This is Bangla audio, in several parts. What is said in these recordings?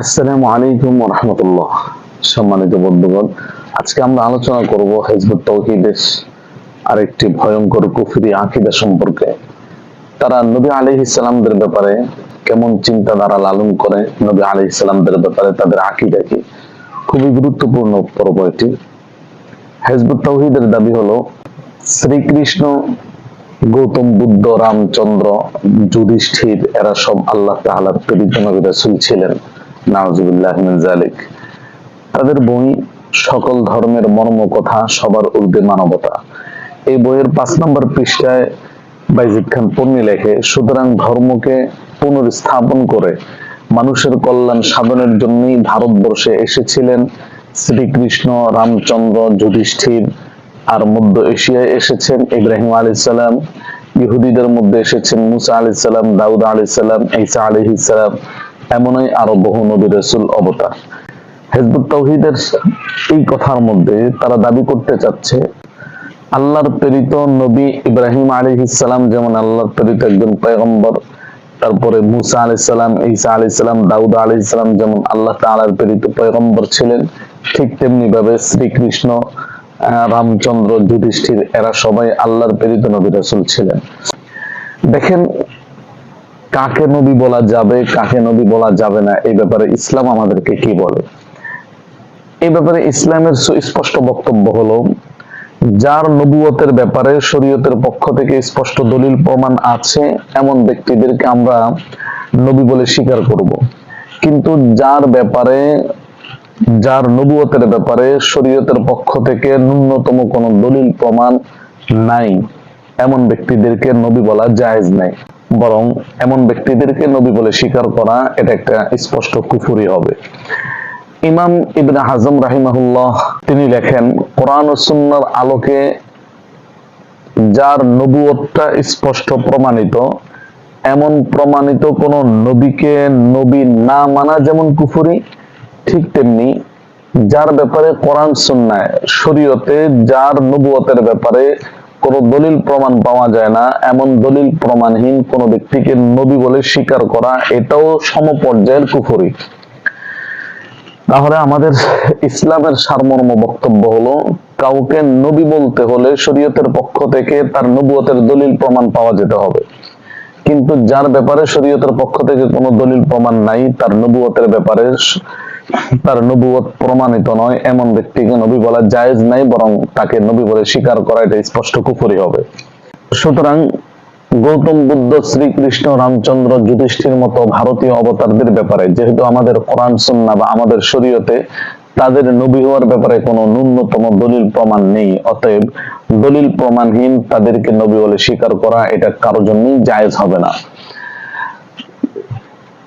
আসসালামু আলাইকুম ওয়া রাহমাতুল্লাহ। সম্মানিত বন্ধুগণ, আজকে আমরা আলোচনা করব হিজবুত তাওহীদের আরেকটি ভয়ঙ্কর কুফরি আকীদা সম্পর্কে। তারা নবী আলাইহিস সালামদের ব্যাপারে কেমন চিন্তাধারা লালন করে, নবী আলাইহিস সালামদের ব্যাপারে তাদের আকীদা কি। খুবই গুরুত্বপূর্ণ পর্ব এটি। হিজবুত তাওহীদের দাবি হলো শ্রীকৃষ্ণ, গৌতম বুদ্ধ, রামচন্দ্র, যুধিষ্ঠির এরা সব আল্লাহ তাআলার প্রেরিত নবী রাসূল ছিলেন। নাউযুবিল্লাহি মিন যালিক। তাদের বই সকল ধর্মের মর্ম কথা, সবার ঊর্ধ্বে মানবতা। এই বইয়ের 5 নম্বর পৃষ্ঠায় বাইজিদ খান পন্নী লেখে, সুতরাং ধর্মকে পুনর্স্থাপন করে মানুষের কল্যাণ সাধনের জন্যই ভারতবর্ষে এসেছিলেন শ্রীকৃষ্ণ, রামচন্দ্র, যুধিষ্ঠির। আর মধ্য এশিয়ায় এসেছেন ইব্রাহিম আলাইহিস সালাম, ইহুদিদের মধ্যে এসেছেন মুসা আলাইহিস সালাম, দাউদ আলাইহিস সালাম, ঈসা আলাইহিস সালাম, এমনই আরো বহু নবী রাসূল অবতার। হিজবুত তাওহীদের এই কথার মধ্যে তারা দাবি করতে চাচ্ছে আল্লাহর প্রেরিত নবী ইব্রাহিম আলাইহিস সালাম যেমন আল্লাহর প্রেরিত একজন পয়গম্বর, তারপরে মুসা আলাইহিস সালাম, ঈসা আলাইহিস সালাম, দাউদ আলাইহিস সালাম যেমন আল্লাহ তাআলার প্রেরিত পয়গম্বর ছিলেন, ঠিক তেমনি ভাবে শ্রীকৃষ্ণ, রামচন্দ্র, যুধিষ্ঠির এরা সবাই আল্লাহর প্রেরিত নবী রাসূল ছিলেন। দেখেন, কাকে নবী বলা যাবে, কাকে নবী বলা যাবে না, এই ব্যাপারে ইসলাম আমাদেরকে কি বলে। এই ব্যাপারে ইসলামের সুস্পষ্ট বক্তব্য হলো, যার নবুয়তের ব্যাপারে শরীয়তের পক্ষ থেকে স্পষ্ট দলিল প্রমাণ আছে এমন ব্যক্তিদেরকে আমরা নবী বলে স্বীকার করব। কিন্তু যার নবুয়তের ব্যাপারে শরীয়তের পক্ষ থেকে ন্যূনতম কোনো দলিল প্রমাণ নাই, এমন ব্যক্তিদেরকে নবী বলা জায়েজ নাই। বরং এমন ব্যক্তিদেরকে নবী বলে স্বীকার করা এটা একটা স্পষ্ট কুফরি হবে। ইমাম ইবনে হাজম রাহিমাহুল্লাহ তিনি লেখেন, কোরআন ও সুন্নাহর আলোকে যার নবুয়তটা স্পষ্ট প্রমাণিত, এমন প্রমাণিত কোন নবীকে নবী না মানা যেমন কুফরি, ঠিক তেমনি যার ব্যাপারে কোরআন সুন্নাহ শরীয়তে যার নবুয়তের ব্যাপারে কোন দলিল প্রমাণ পাওয়া যায় না, এমন দলিল প্রমাণহীন কোন ব্যক্তিকে নবী বলে স্বীকার করা এটাও সমপর্যায়ের কুফরি। তাহলে আমাদের ইসলামের সারমর্ম বক্তব্য হলো, কাউকে নবী বলতে হলে শরীয়তের পক্ষ থেকে তার নবুয়তের দলিল প্রমাণ পাওয়া যেতে হবে। কিন্তু যার ব্যাপারে শরীয়তের পক্ষ থেকে কোনো দলিল প্রমাণ নাই, তার নবুয়তের ব্যাপারে তার নবুয়ত প্রমাণিত নয়, এমন ব্যক্তিকে নবী বলা জায়েজ নাই, বরং তাকে নবী বলে স্বীকার করা এটা স্পষ্ট কুফরি হবে। সুতরাং গৌতম বুদ্ধ, শ্রীকৃষ্ণ, রামচন্দ্র, যুধিষ্ঠির মতো ভারতীয় অবতারদের ব্যাপারে যেহেতু আমাদের কোরআন সুন্নাহ বা আমাদের শরীয়তে তাদের নবী হওয়ার ব্যাপারে কোনো ন্যূনতম দলিল প্রমাণ নেই, অতএব দলিল প্রমাণহীন তাদেরকে নবী বলে স্বীকার করা এটা কারোর জন্যই জায়েজ হবে না।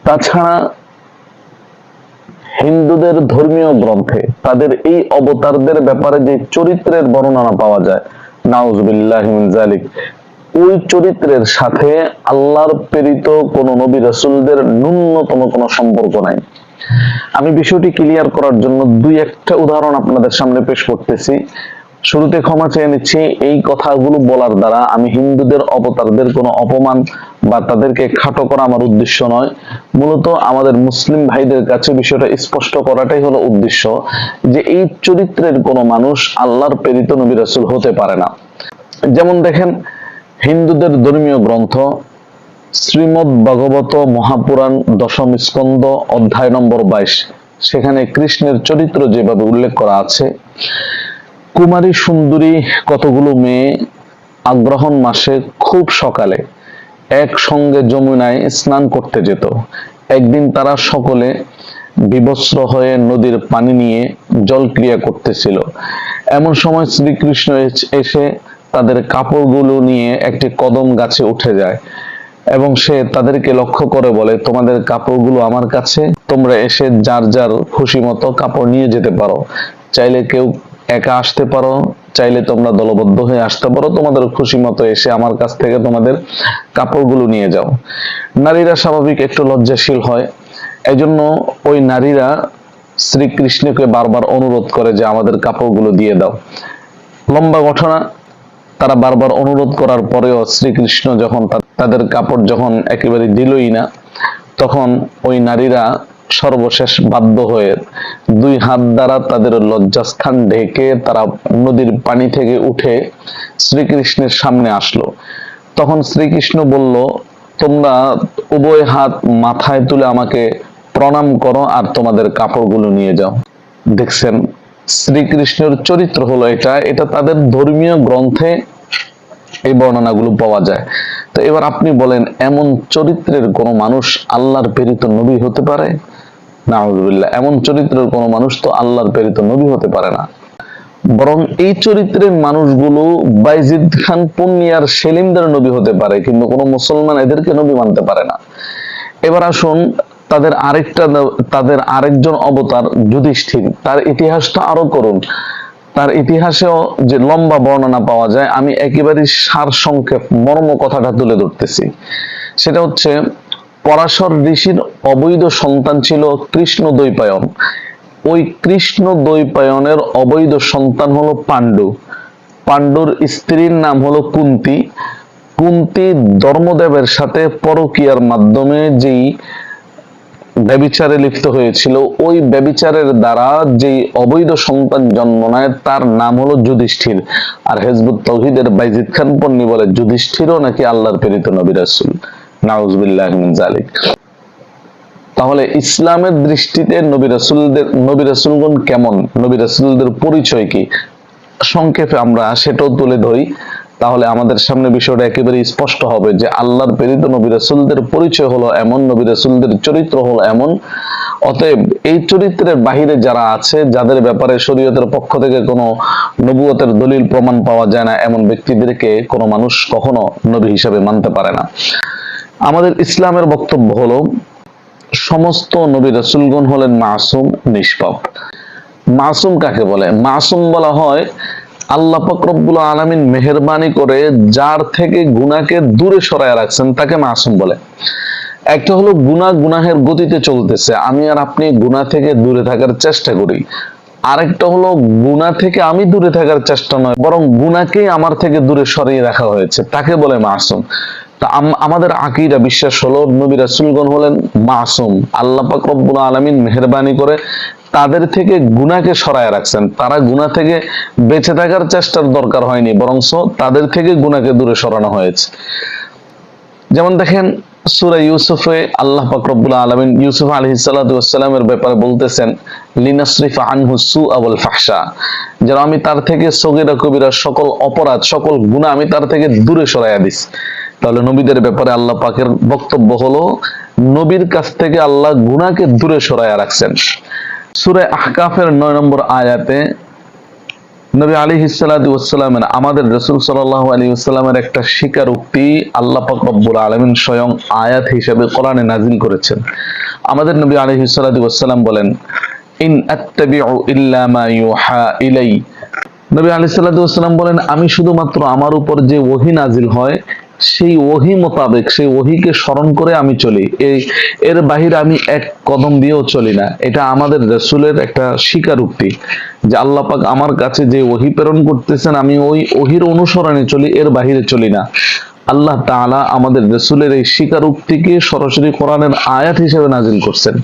তাছাড়া হিন্দুদের ধর্মীয় গ্রন্থে তাদের এই অবতারদের ব্যাপারে যে চরিত্রের বর্ণনা পাওয়া যায়, নাউযুবিল্লাহি মিন যালিক, ওই চরিত্রের সাথে আল্লাহর প্রেরিত কোন নবী রাসূলদের ন্যূনতম কোনো সম্পর্ক নাই। আমি বিষয়টি ক্লিয়ার করার জন্য দুই একটা উদাহরণ আপনাদের সামনে পেশ করতেছি। শুরুতে ক্ষমা চেয়ে নিচ্ছি, এই কথাগুলো বলার দ্বারা আমি হিন্দুদের অবতারদের কোনো অপমান বা তাদেরকে খাটো করা আমার উদ্দেশ্য নয়। মূলত আমাদের মুসলিম ভাইদের কাছে বিষয়টা স্পষ্ট করাটাই হলো উদ্দেশ্য, যে এই চরিত্রের কোনো মানুষ আল্লাহর প্রেরিত নবী রাসূল হতে পারে না। যেমন দেখেন, হিন্দুদের ধর্মীয় গ্রন্থ শ্রীমদ ভাগবত মহাপুরাণ দশম স্কন্ধ অধ্যায় নম্বর 22, সেখানে কৃষ্ণের চরিত্র যেভাবে উল্লেখ করা আছে, কুমারী সুন্দরী কতগুলো মেয়ে আগ্রহণ মাসে খুব সকালে একসঙ্গে যমুনায় স্নান করতে যেত। একদিন তারা সকলে বিবস্ত্র হয়ে নদীর পানি নিয়ে জল ক্রিয়া করতেছিল। এমন সময় শ্রীকৃষ্ণ এসে তাদের কাপড়গুলো নিয়ে একটি কদম গাছে উঠে যায় এবং সে তাদেরকে লক্ষ্য করে বলে, তোমাদের কাপড়গুলো আমার কাছে, তোমরা এসে যার যার খুশি মতো কাপড় নিয়ে যেতে পারো। চাইলে কেউ একা আসতে পারো, চাইলে তোমরা দলবদ্ধ হয়ে আসতে পারো, তোমাদের খুশি মতো এসে আমার কাছ থেকে তোমাদের কাপড়গুলো নিয়ে যাও। নারীরা স্বাভাবিক একটু লজ্জাশীল হয়, এজন্য ওই নারীরা শ্রীকৃষ্ণকে বারবার অনুরোধ করে যে আমাদের কাপড়গুলো দিয়ে দাও। লম্বা ঘটনা, তারা বারবার অনুরোধ করার পরেও শ্রীকৃষ্ণ যখন তাদের কাপড় যখন একেবারে দিলই না, তখন ওই নারীরা সর্বশেষ বাধ্য হয়ে দুই হাত দ্বারা তাদের লজ্জাস্থান ঢেকে তারা নদীর পানি থেকে উঠে শ্রীকৃষ্ণের সামনে আসলো। তখন শ্রীকৃষ্ণ বলল, তোমরা উভয় হাত মাথায় তুলে আমাকে প্রণাম করো আর তোমাদের কাপড়গুলো নিয়ে যাও। দেখছেন, শ্রীকৃষ্ণের চরিত্র হলো এটা, এটা তাদের ধর্মীয় গ্রন্থে এই বর্ণনাগুলো পাওয়া যায়। তো এবার আপনি বলেন, এমন চরিত্রের কোন মানুষ আল্লাহর প্রেরিত নবী হতে পারে? নাউযুবিল্লাহ, এমন চরিত্রের কোন মানুষ তো আল্লাহর প্রেরিত নবী হতে পারে না। বরং এই চরিত্রের মানুষগুলো বাইজিদ খান পূর্ণিয়ার সেলিমদের নবী হতে পারে, কিন্তু কোন মুসলমান এদেরকে নবী মানতে পারে না। এবার আসুন, তাদের আরেকজন অবতার যুধিষ্ঠির, তার ইতিহাসটা আরো করুন। তার ইতিহাসেও যে লম্বা বর্ণনা পাওয়া যায়, আমি একেবারে সার সংক্ষেপ মর্ম কথাটা তুলে ধরতেছি। সেটা হচ্ছে, পরাশর ঋষির অবৈধ সন্তান ছিল কৃষ্ণ দ্বৈপায়ন। ওই কৃষ্ণ দ্বৈপায়নের অবৈধ সন্তান হলো পাণ্ডু। পাণ্ডুর স্ত্রীর নাম হলো কুন্তী। কুন্তী ধর্মদেবের সাথে পরকীয়ার মাধ্যমে যেই ব্যভিচারে লিপ্ত হয়েছিল, ওই ব্যভিচারের দ্বারা যেই অবৈধ সন্তান জন্ম নেয় তার নাম হলো যুধিষ্ঠির। আর হিজবুত তাওহীদের বাইজিদ খান পন্নী বলে যুধিষ্ঠিরও নাকি আল্লাহর প্রেরিত নবী রাসূল। নাউযুবিল্লাহি মিন যালিক। তাহলে ইসলামের দৃষ্টিতে নবী রাসূলগণ কেমন, নবী রাসূলদের পরিচয় কি, সংক্ষেপে আমরা সেটাও তুলে ধরি। তাহলে আমাদের সামনে বিষয়টা একেবারে স্পষ্ট হবে যে আল্লাহর প্রেরিত নবী রাসূলদের পরিচয় হলো এমন, নবী রাসূলদের চরিত্র হলো এমন। অতএব এই চরিত্রের বাহিরে যারা আছে, যাদের ব্যাপারে শরীয়তের পক্ষ থেকে কোনো নবুয়তের দলিল প্রমাণ পাওয়া যায় না, এমন ব্যক্তিদেরকে কোনো মানুষ কখনো নবী হিসাবে মানতে পারে না। আমাদের ইসলামের বক্তব্য হলো, সমস্ত নবী রাসূলগণ হলেন মাসুম, নিষ্পাপ। মাসুম কাকে বলে? মাসুম বলা হয় আল্লাহ পাক রব্বুল আলামিন মেহেরবানি করে যার থেকে গুনাহকে দূরে সরায় রাখছেন তাকে মাসুম বলে। একটা হলো গুনাহের গতিতে চলতেছে, আমি আর আপনি গুনাহ থেকে দূরে থাকার চেষ্টা করি। আরেকটা হলো গুনাহ থেকে আমি দূরে থাকার চেষ্টা নয়, বরং গুনাহকেই আমার থেকে দূরে সরিয়ে রাখা হয়েছে, তাকে বলে মাসুম। তা আমাদের আকীদা বিশ্বাস হলো নবী রাসূলগণ হলেন মাসুম। আল্লাহ পাক রব্বুল আলামিন মেহেরবানি করে তাদের থেকে গুনাহকে সরায় রাখছেন। তারা গুনাহ থেকে বেঁচে থাকার চেষ্টার দরকার হয়নি, বরং তাদের থেকে গুনাহকে দূরে সরানো হয়েছে। যেমন দেখেন, সূরা ইউসুফে আল্লাহ পাক রব্বুল আলামিন ইউসুফ আলাইহিস সালাতু ওয়াস সালামের ব্যাপারে বলতেছেন, লিনাসরিফা আনহু সুআ ওয়াল ফাহশা, যেন আমি তার থেকে সগীরা কবিরা সকল অপরাধ, সকল গুনাহ আমি তার থেকে দূরে সরাইয়া দিস। তাহলে নবীদের ব্যাপারে আল্লাহ পাকের বক্তব্য হলো, নবীর কাছ থেকে আল্লাহ গুনাহকে দূরে সরাইয়া রাখছেন। সূরা আহকাফের 9 নম্বর আয়াতে নবী আলাইহিস সালাতু ওয়াস সালামের, আমাদের রাসূল সাল্লাল্লাহু আলাইহি ওয়াসাল্লামের একটা স্বীকারোক্তি আল্লাহ পাক রব্বুল আলামিন স্বয়ং আয়াত হিসেবে কোরআনে নাযিল করেছেন। আমাদের নবী আলাইহিস সালাতু ওয়াস সালাম বলেন, ইন আত্তাবিউ ইল্লা মা ইউহা ইলাই। নবী আলাইহিস সালাতু ওয়াস সালাম বলেন, আমি শুধুমাত্র আমার উপর যে ওহী নাযিল হয় সেই ওহী মোতাবেক, সেই ওহীকে স্মরণ করে আমি চলি, এর বাহিরে আমি এক কদম দিয়েও চলি না। এটা আমাদের রাসূলের একটা স্বীকারোক্তি যে আল্লাহ পাক আমার কাছে যে ওহী প্রেরণ করতেছেন, আমি ওই ওহীর অনুসরণে চলি, এর বাহিরে চলি না। আল্লাহ তাআলা আমাদের রাসূলের এই স্বীকারোক্তিকে সরাসরি কোরআনের আয়াত হিসেবে নাযিল করছেন।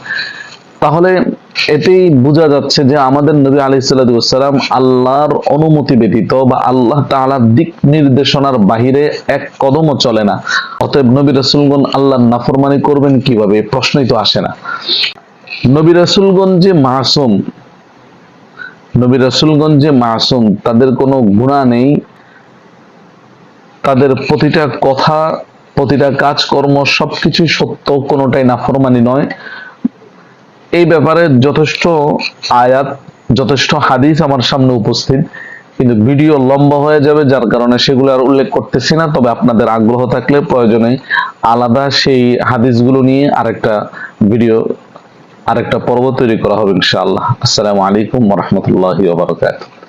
তাহলে এটাই বোঝা যাচ্ছে যে আমাদের নবী আলাইহিস সালাতু ওয়াস সালাম আল্লাহর অনুমতি ব্যতীত বা আল্লাহ তাআলার দিক নির্দেশনার বাহিরে এক কদমও চলে না। অতএব নবী রাসূলগণ আল্লাহর নাফরমানি করবেন কিভাবে, প্রশ্নই তো আসে না। নবী রাসূলগণ যে মাসুম, নবী রাসূলগণ যে মাসুম, তাদের কোনো গুনাহ নেই, তাদের প্রতিটা কথা, প্রতিটা কাজকর্ম সবকিছুই সত্য, কোনোটাই নাফরমানি নয়। এই ব্যাপারে যথেষ্ট আয়াত, যথেষ্ট হাদিস আমার সামনে উপস্থিত, কিন্তু ভিডিও লম্বা হয়ে যাবে, যার কারণে সেগুলো আর উল্লেখ করতেছি না। তবে আপনাদের আগ্রহ থাকলে প্রয়োজনে আলাদা সেই হাদিসগুলো নিয়ে আরেকটা ভিডিও, আরেকটা পর্ব তৈরি করা হবে ইনশাআল্লাহ। আসসালামু আলাইকুম ওয়া রাহমাতুল্লাহি ওয়া বারাকাতুহু।